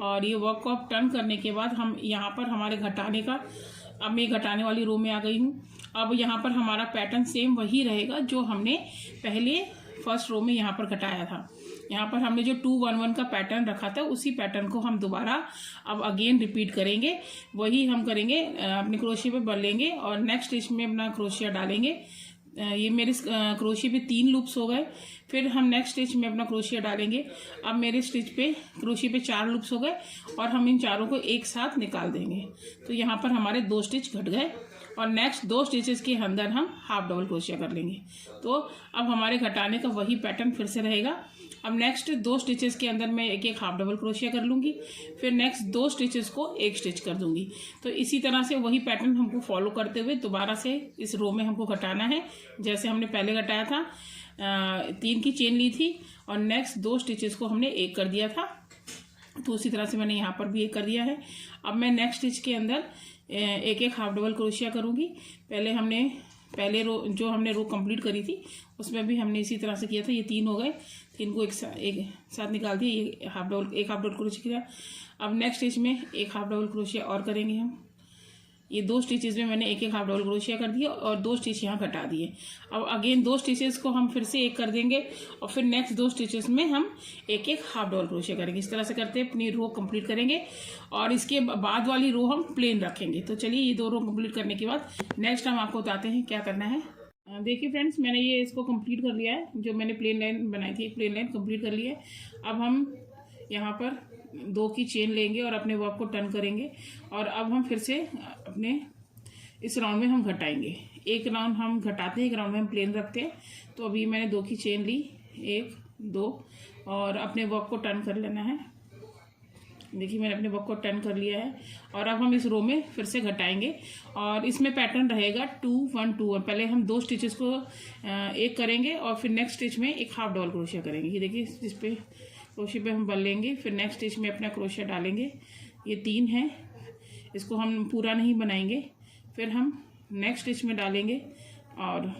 और ये वर्क को अब टर्न करने के बाद हम यहाँ पर हमारे घटाने का, अब मैं घटाने वाली रो में आ गई हूँ। अब यहाँ पर हमारा पैटर्न सेम वही रहेगा जो हमने पहले फर्स्ट रो में यहाँ पर घटाया था। यहाँ पर हमने जो 2-1-1 का पैटर्न रखा था उसी पैटर्न को हम दोबारा अब अगेन रिपीट करेंगे। वही हम करेंगे, अपने क्रोशिया पे बल लेंगे और नेक्स्ट स्टिच में अपना क्रोशिया डालेंगे। ये मेरे क्रोशिया पे 3 लूप्स हो गए। फिर हम नेक्स्ट स्टिच में अपना क्रोशिया डालेंगे। अब मेरे स्टिच पे क्रोशिया पे 4 लूप्स हो गए और हम इन चारों को एक साथ निकाल देंगे। तो यहाँ पर हमारे 2 स्टिच घट गए और नेक्स्ट 2 स्टिचेस के अंदर हम हाफ डबल क्रोशिया कर लेंगे। तो अब हमारे घटाने का वही पैटर्न फिर से रहेगा। अब नेक्स्ट 2 स्टिचेस के अंदर मैं एक एक हाफ डबल क्रोशिया कर लूँगी। फिर नेक्स्ट 2 स्टिचेस को एक स्टिच कर दूंगी। तो इसी तरह से वही पैटर्न हमको फॉलो करते हुए दोबारा से इस रो में हमको घटाना है, जैसे हमने पहले घटाया था। 3 की चेन ली थी और नेक्स्ट 2 स्टिचेस को हमने एक कर दिया था। तो उसी तरह से मैंने यहाँ पर भी एक कर दिया है। अब मैं नेक्स्ट स्टिच के अंदर एक एक हाफ डबल क्रोशिया करूँगी। पहले रो जो हमने रो कंप्लीट करी थी उसमें भी हमने इसी तरह से किया था। ये 3 हो गए, 3 को एक साथ निकाल दिए, ये एक हाफ डबल क्रोशिया किया। अब नेक्स्ट स्टिच में एक हाफ डबल क्रोशिया और करेंगे हम। ये 2 स्टिचेस में मैंने एक एक हाफ डबल क्रोशिया कर दिया और 2 स्टिच यहाँ घटा दिए। अब अगेन 2 स्टिचेस को हम फिर से एक कर देंगे और फिर नेक्स्ट 2 स्टिचेस में हम एक एक हाफ डबल क्रोशिया करेंगे। इस तरह से करते अपनी रो कंप्लीट करेंगे और इसके बाद वाली रो हम प्लेन रखेंगे। तो चलिए ये 2 रो कंप्लीट करने के बाद नेक्स्ट हम आपको बताते हैं क्या करना है। देखिए फ्रेंड्स, मैंने ये इसको कंप्लीट कर लिया है। जो मैंने प्लेन लाइन बनाई थी, प्लेन लाइन कंप्लीट कर ली है। अब हम यहाँ पर 2 की चेन लेंगे और अपने वर्क को टर्न करेंगे और अब हम फिर से अपने इस राउंड में हम घटाएंगे। एक राउंड हम घटाते हैं, एक राउंड में हम प्लेन रखते हैं। तो अभी मैंने 2 की चेन ली, 1 2 और अपने वर्क को टर्न कर लेना है। देखिए मैंने अपने वर्क को टर्न कर लिया है और अब हम इस रो में फिर से घटाएंगे और इसमें पैटर्न रहेगा 2-1-2-1। पहले हम 2 स्टिचेस को एक करेंगे और फिर नेक्स्ट स्टिच में एक हाफ डबल क्रोशिया करेंगे। ये देखिए जिस पे क्रोशिया पे हम बल लेंगे, फिर नेक्स्ट स्टिच में अपना क्रोशिया डालेंगे। ये 3 है, इसको हम पूरा नहीं बनाएंगे। फिर हम नेक्स्ट स्टिच में डालेंगे और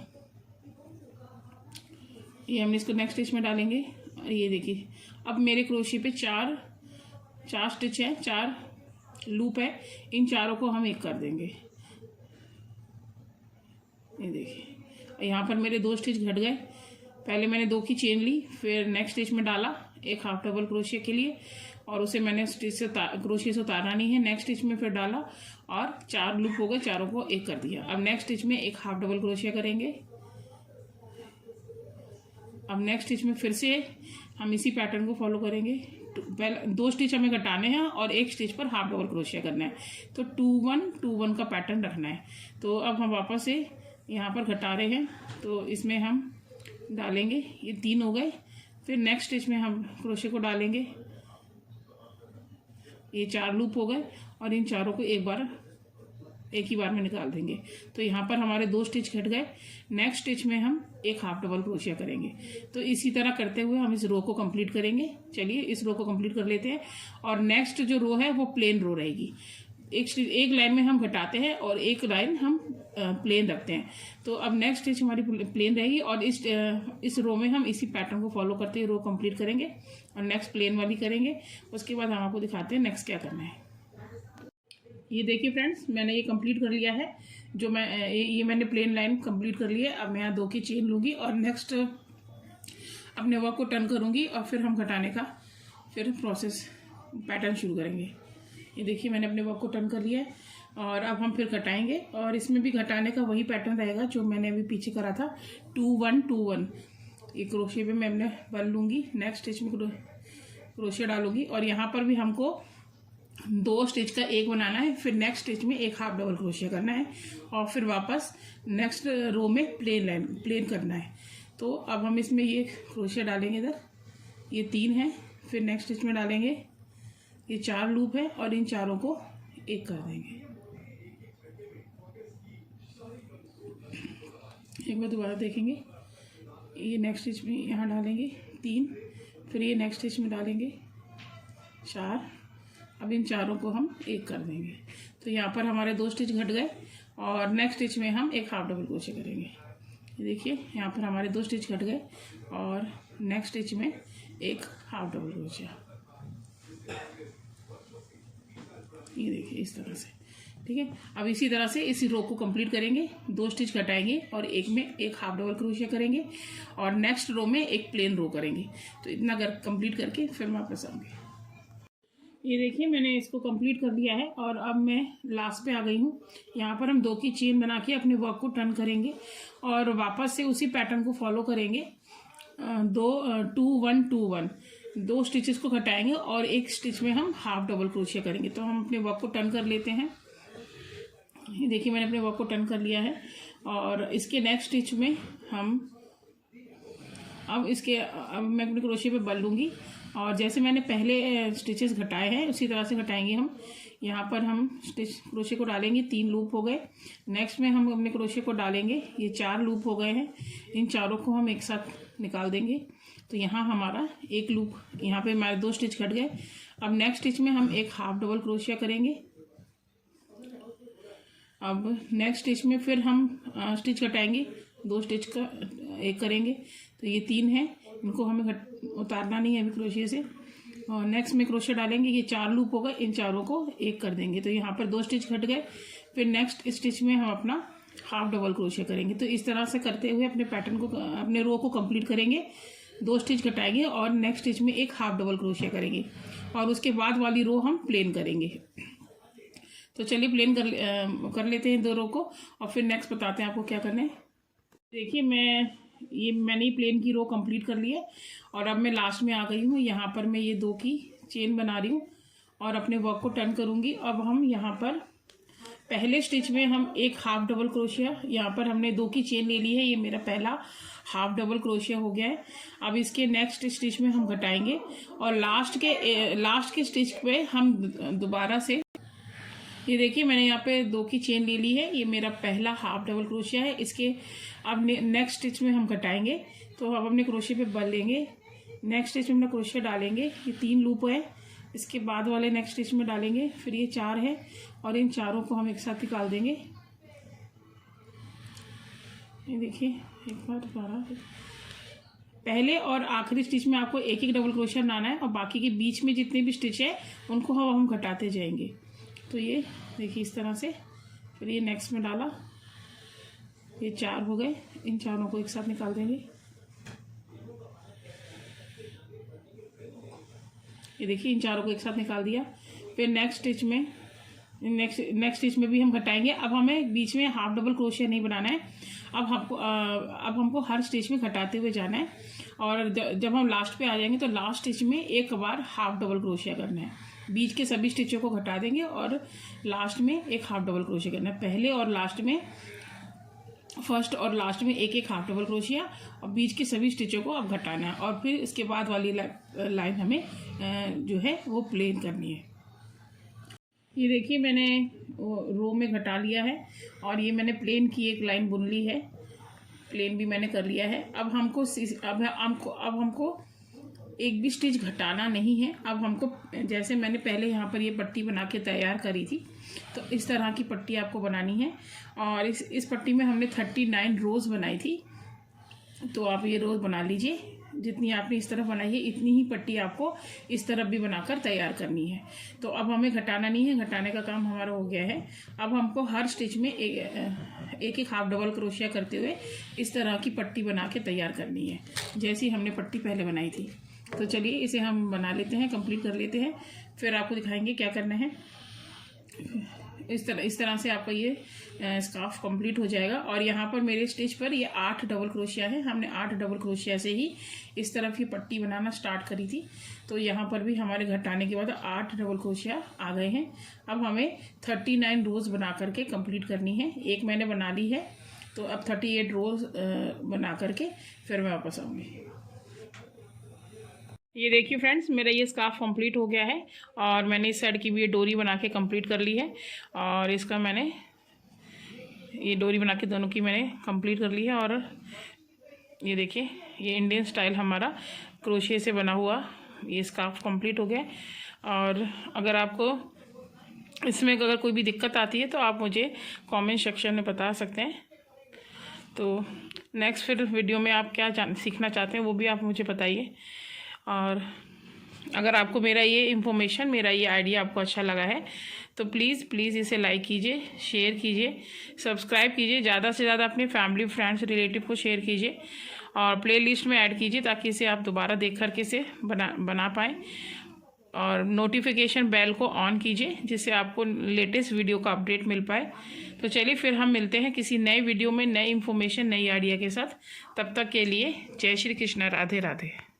ये हम इसको नेक्स्ट स्टिच में डालेंगे। और ये देखिए अब मेरे क्रोशिया पे 4 स्टिच है, 4 लूप है। इन चारों को हम एक कर देंगे। ये देखिए यहाँ पर मेरे 2 स्टिच घट गए। पहले मैंने 2 की चेन ली, फिर नेक्स्ट स्टिच में डाला एक हाफ डबल क्रोशिया के लिए और उसे मैंने स्टिच से क्रोशिया से उतारना नहीं है। नेक्स्ट स्टिच में फिर डाला और 4 लूप हो गए, चारों को एक कर दिया। अब नेक्स्ट स्टिच में एक हाफ डबल क्रोशिया करेंगे। अब नेक्स्ट स्टिच में फिर से हम इसी पैटर्न को फॉलो करेंगे। पहले 2 स्टिच हमें घटाने हैं और एक स्टिच पर हाफ डबल क्रोशिया करना है। तो 2-1-2-1 का पैटर्न रखना है। तो अब हम वापस से यहाँ पर घटा रहे हैं, तो इसमें हम डालेंगे। ये 3 हो गए। फिर नेक्स्ट स्टिच में हम क्रोशिया को डालेंगे। ये 4 लूप हो गए और इन चारों को एक ही बार में निकाल देंगे। तो यहाँ पर हमारे 2 स्टिच घट गए। नेक्स्ट स्टिच में हम एक हाफ डबल क्रोशिया करेंगे। तो इसी तरह करते हुए हम इस रो को कंप्लीट करेंगे। चलिए इस रो को कंप्लीट कर लेते हैं और नेक्स्ट जो रो है वो प्लेन रो रहेगी। एक लाइन में हम घटाते हैं और एक लाइन हम प्लेन रखते हैं। तो अब नेक्स्ट स्टिच हमारी प्लेन रहेगी और इस रो में हम इसी पैटर्न को फॉलो करते हुए रो कंप्लीट करेंगे और नेक्स्ट प्लेन वाली करेंगे। उसके बाद हम आपको दिखाते हैं नेक्स्ट क्या करना है। ये देखिए फ्रेंड्स, मैंने ये कंप्लीट कर लिया है। ये मैंने प्लेन लाइन कंप्लीट कर ली है। अब मैं यहाँ 2 की चेन लूँगी और नेक्स्ट अपने वर्क को टर्न करूँगी और फिर हम घटाने का फिर प्रोसेस पैटर्न शुरू करेंगे। ये देखिए मैंने अपने वर्क को टर्न कर लिया है और अब हम फिर घटाएंगे, और इसमें भी घटाने का वही पैटर्न रहेगा जो मैंने अभी पीछे करा था, 2 1 2 1। ये क्रोशिया पे मैं बन लूँगी, नेक्स्ट स्टिच में क्रोशिया डालूंगी, और यहाँ पर भी हमको 2 स्टिच का एक बनाना है, फिर नेक्स्ट स्टिच में एक हाफ डबल क्रोशिया करना है, और फिर वापस नेक्स्ट रो में प्लेन करना है। तो अब हम इसमें ये क्रोशिया डालेंगे, इधर ये 3 है, फिर नेक्स्ट स्टिच में डालेंगे, ये 4 लूप है, और इन चारों को एक कर देंगे। एक बार दोबारा देखेंगे, ये नेक्स्ट स्टिच में यहाँ डालेंगे 3, फिर ये नेक्स्ट स्टिच में डालेंगे 4, अब इन चारों को हम एक कर देंगे। तो यहाँ पर हमारे 2 स्टिच घट गए, और नेक्स्ट स्टिच में हम एक हाफ डबल क्रोशिया करेंगे। ये देखिए यहाँ पर हमारे 2 स्टिच घट गए, और नेक्स्ट स्टिच में एक हाफ डबल क्रोशिया। ये देखिए इस तरह से, ठीक है। अब इसी तरह से इसी रो को कंप्लीट करेंगे, 2 स्टिच घटाएंगे और एक में एक हाफ डबल क्रोशिया करेंगे, और नेक्स्ट रो में एक प्लेन रो करेंगे। तो इतना कंप्लीट करके फिर वापस आऊँगी। ये देखिए मैंने इसको कंप्लीट कर लिया है, और अब मैं लास्ट पे आ गई हूँ। यहाँ पर हम 2 की चेन बना के अपने वर्क को टर्न करेंगे, और वापस से उसी पैटर्न को फॉलो करेंगे। 2 2 1 2 1, 2 स्टिचेस को घटाएंगे और एक स्टिच में हम हाफ डबल क्रोशिया करेंगे। तो हम अपने वर्क को टर्न कर लेते हैं। ये देखिए मैंने अपने वर्क को टर्न कर लिया है, और इसके नेक्स्ट स्टिच में हम अब मैं अपने क्रोशिया पे बल लूँगी, और जैसे मैंने पहले स्टिचेस घटाए हैं उसी तरह से घटाएंगे हम। यहाँ पर हम क्रोशिया को डालेंगे, 3 लूप हो गए। नेक्स्ट में हम अपने क्रोशिया को डालेंगे, ये 4 लूप हो गए हैं। इन चारों को हम एक साथ निकाल देंगे। तो यहाँ हमारा एक लूप, यहाँ पे हमारे 2 स्टिच घट गए। अब नेक्स्ट स्टिच में हम एक हाफ डबल क्रोशिया करेंगे। अब नेक्स्ट स्टिच में फिर हम स्टिच घटाएंगे, 2 स्टिच का एक करेंगे। तो ये 3 है, इनको हमें उतारना नहीं है अभी क्रोशिया से। और नेक्स्ट में क्रोशिया डालेंगे, ये 4 लूप हो गए, इन चारों को एक कर देंगे। तो यहाँ पर 2 स्टिच घट गए। फिर नेक्स्ट स्टिच में हम अपना हाफ डबल क्रोशिया करेंगे। तो इस तरह से करते हुए अपने पैटर्न को, अपने रो को कंप्लीट करेंगे। 2 स्टिच घटाएंगे और नेक्स्ट स्टिच में एक हाफ डबल क्रोशिया करेंगे, और उसके बाद वाली रो हम प्लेन करेंगे। तो चलिए प्लेन कर लेते हैं 2 रो को, और फिर नेक्स्ट बताते हैं आपको क्या करना है। देखिए मैंने प्लेन की रो कंप्लीट कर ली है, और अब मैं लास्ट में आ गई हूँ। यहाँ पर मैं ये 2 की चेन बना रही हूँ और अपने वर्क को टर्न करूँगी। अब हम यहाँ पर पहले स्टिच में हम एक हाफ डबल क्रोशिया, यहाँ पर हमने 2 की चेन ले ली है, ये मेरा पहला हाफ डबल क्रोशिया हो गया है। अब इसके नेक्स्ट स्टिच में हम घटाएंगे, और लास्ट के स्टिच पे हम दोबारा से, ये देखिए मैंने यहाँ पे 2 की चेन ले ली है, ये मेरा पहला हाफ डबल क्रोशिया है। इसके अब नेक्स्ट स्टिच में हम घटाएंगे। तो अब अपने क्रोशिया पे बल लेंगे, नेक्स्ट स्टिच में अपना क्रोशिया डालेंगे, ये 3 लूप है। इसके बाद वाले नेक्स्ट स्टिच में डालेंगे, फिर ये 4 है, और इन चारों को हम एक साथ निकाल देंगे। ये देखिए एक बार दोबारा, पहले और आखिरी स्टिच में आपको एक डबल क्रोशिया बनाना है, और बाकी के बीच में जितने भी स्टिच है उनको हम घटाते जाएंगे। तो ये देखिए इस तरह से, फिर ये नेक्स्ट में डाला, ये 4 हो गए, इन चारों को एक साथ निकाल देंगे। ये देखिए इन चारों को एक साथ निकाल दिया। फिर नेक्स्ट स्टिच में भी हम घटाएंगे। अब हमें बीच में हाफ डबल क्रोशिया नहीं बनाना है, अब हमको हर स्टिच में घटाते हुए जाना है, और जब हम लास्ट पे आ जाएंगे तो लास्ट स्टिच में एक बार हाफ डबल क्रोशिया करना है। बीच के सभी स्टिचों को घटा देंगे, और लास्ट में एक हाफ डबल क्रोशिया करना है। पहले और लास्ट में, फर्स्ट और लास्ट में एक हाफ डबल क्रोशिया, और बीच के सभी स्टिचों को अब घटाना है, और फिर इसके बाद वाली लाइन हमें जो है वो प्लेन करनी है। ये देखिए मैंने रो में घटा लिया है, और ये मैंने प्लेन की एक लाइन बुन ली है, प्लेन भी मैंने कर लिया है। अब हमको एक भी स्टिच घटाना नहीं है। अब हमको, जैसे मैंने पहले यहाँ पर ये पट्टी बना के तैयार करी थी, तो इस तरह की पट्टी आपको बनानी है। और इस पट्टी में हमने 39 रोज़ बनाई थी, तो आप ये रोज़ बना लीजिए। जितनी आपने इस तरफ बनाई है इतनी ही पट्टी आपको इस तरफ भी बनाकर तैयार करनी है। तो अब हमें घटाना नहीं है, घटाने का काम हमारा हो गया है। अब हमको हर स्टिच में एक हाफ डबल क्रोशिया करते हुए इस तरह की पट्टी बना के तैयार करनी है, जैसी हमने पट्टी पहले बनाई थी। तो चलिए इसे हम बना लेते हैं, कंप्लीट कर लेते हैं, फिर आपको दिखाएंगे क्या करना है। इस तरह से आपका ये स्कार्फ कंप्लीट हो जाएगा। और यहाँ पर मेरे स्टिच पर ये 8 डबल क्रोशिया है। हमने 8 डबल क्रोशिया से ही इस तरफ ही पट्टी बनाना स्टार्ट करी थी। तो यहाँ पर भी हमारे घटाने के बाद 8 डबल क्रोशिया आ गए हैं। अब हमें 39 रोज बना करके कंप्लीट करनी है। एक मैंने बना ली है, तो अब 38 रोज बना करके फिर मैं वापस आऊँगी। ये देखिए फ्रेंड्स, मेरा ये स्कार्फ कंप्लीट हो गया है और मैंने इस साइड की भी ये डोरी बना के कंप्लीट कर ली है। और इसका मैंने ये डोरी बना के दोनों की मैंने कंप्लीट कर ली है। और ये देखिए, ये इंडियन स्टाइल हमारा क्रोशिया से बना हुआ ये स्कार्फ कंप्लीट हो गया। और अगर आपको इसमें अगर कोई भी दिक्कत आती है तो आप मुझे कमेंट सेक्शन में बता सकते हैं। तो नेक्स्ट फिर वीडियो में आप क्या सीखना चाहते हैं वो भी आप मुझे बताइए। और अगर आपको मेरा ये इन्फॉर्मेशन, मेरा ये आइडिया आपको अच्छा लगा है तो प्लीज़ इसे लाइक कीजिए, शेयर कीजिए, सब्सक्राइब कीजिए, ज़्यादा से ज़्यादा अपने फैमिली, फ्रेंड्स, रिलेटिव को शेयर कीजिए और प्लेलिस्ट में ऐड कीजिए ताकि इसे आप दोबारा देख करके इसे बना पाएँ। और नोटिफिकेशन बेल को ऑन कीजिए जिससे आपको लेटेस्ट वीडियो का अपडेट मिल पाए। तो चलिए फिर हम मिलते हैं किसी नए वीडियो में, नई इन्फॉर्मेशन, नई आइडिया के साथ। तब तक के लिए जय श्री कृष्ण, राधे राधे।